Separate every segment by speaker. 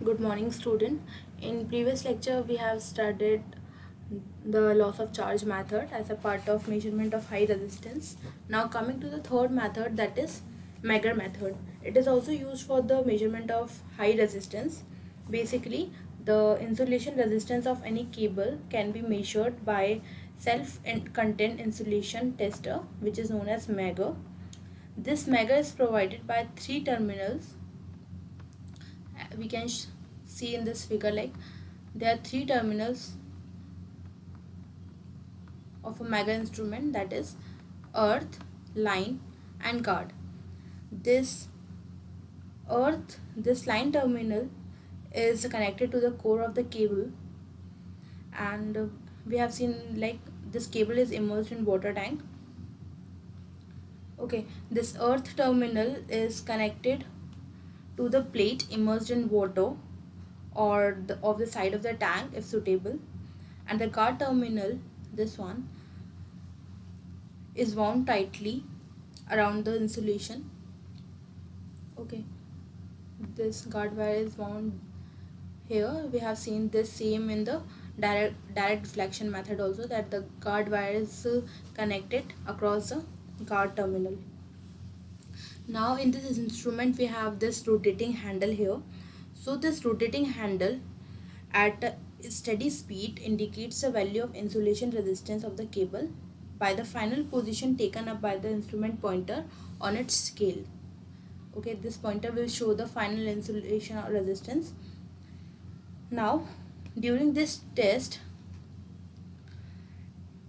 Speaker 1: Good morning, student. In previous lecture, we have studied the loss of charge method as a part of measurement of high resistance. Now coming to the third method, that is Megger method. It is also used for the measurement of high resistance. Basically, the insulation resistance of any cable can be measured by self-contained insulation tester, which is known as Megger. This Megger is provided by three terminals. We can see in this figure, like there are three terminals of a Megger instrument, that is earth, line and guard. This line terminal is connected to the core of the cable, and we have seen like this cable is immersed in water tank. Okay, this earth terminal is connected to the plate immersed in water or of the side of the tank if suitable, and the guard terminal, this one, is wound tightly around the insulation. Okay, this guard wire is wound here. We have seen this same in the direct deflection method also, that the guard wire is connected across the guard terminal. Now in this instrument we have this rotating handle here. So this rotating handle at a steady speed indicates the value of insulation resistance of the cable by the final position taken up by the instrument pointer on its scale. Okay, this pointer will show the final insulation or resistance. Now during this test,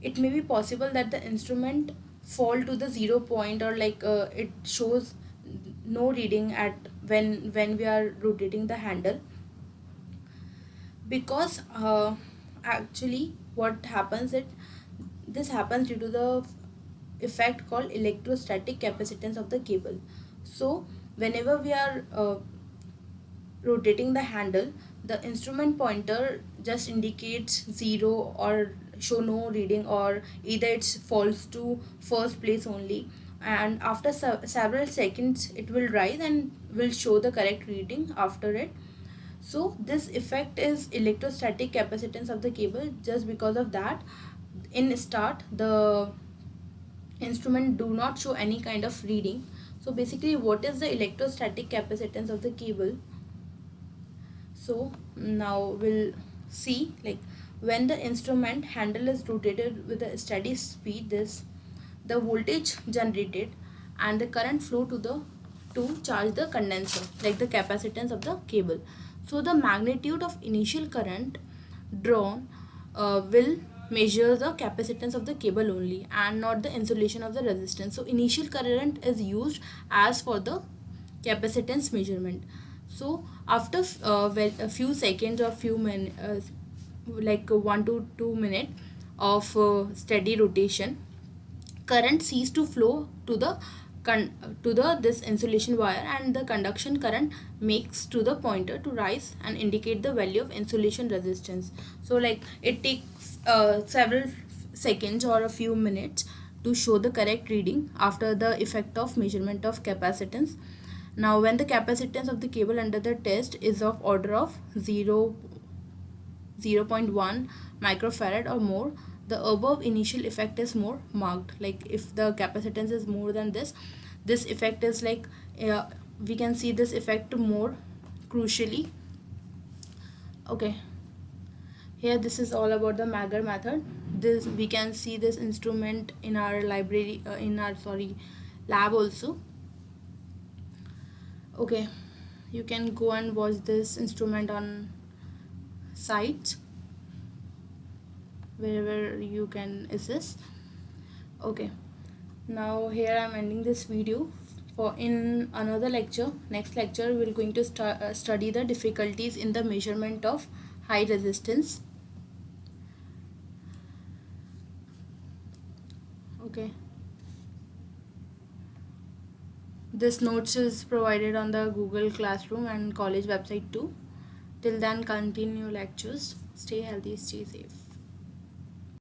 Speaker 1: it may be possible that the instrument fall to the 0 point, or it shows no reading at when we are rotating the handle, because actually what happens, this happens due to the effect called electrostatic capacitance of the cable. So whenever we are rotating the handle, the instrument pointer just indicates 0 or show no reading, or either it falls to first place only, and after several seconds it will rise and will show the correct reading after it. So this effect is electrostatic capacitance of the cable. Just because of that, in start the instrument do not show any kind of reading. So basically, what is the electrostatic capacitance of the cable? So now we'll see, like when the instrument handle is rotated with a steady speed, the voltage generated and the current flow to charge the condenser, like the capacitance of the cable. So the magnitude of initial current drawn will measure the capacitance of the cable only, and not the insulation of the resistance. So initial current is used as for the capacitance measurement. So after a few seconds or few minutes, like 1 to 2 minutes of steady rotation, current cease to flow to the this insulation wire, and the conduction current makes to the pointer to rise and indicate the value of insulation resistance. So like it takes several seconds or a few minutes to show the correct reading after the effect of measurement of capacitance. Now when the capacitance of the cable under the test is of order of 0.1 microfarad or more, the above initial effect is more marked. Like if the capacitance is more than this effect is like, we can see this effect more crucially. Okay, here this is all about the Megger method. This we can see this instrument in our library, in our lab also. Okay, you can go and watch this instrument on sites wherever you can access. Okay, now here I'm ending this video. For in another lecture, next lecture, we're going to study the difficulties in the measurement of high resistance. Okay, this notes is provided on the Google Classroom and college website too. Till then, continue lectures. Stay healthy, stay safe.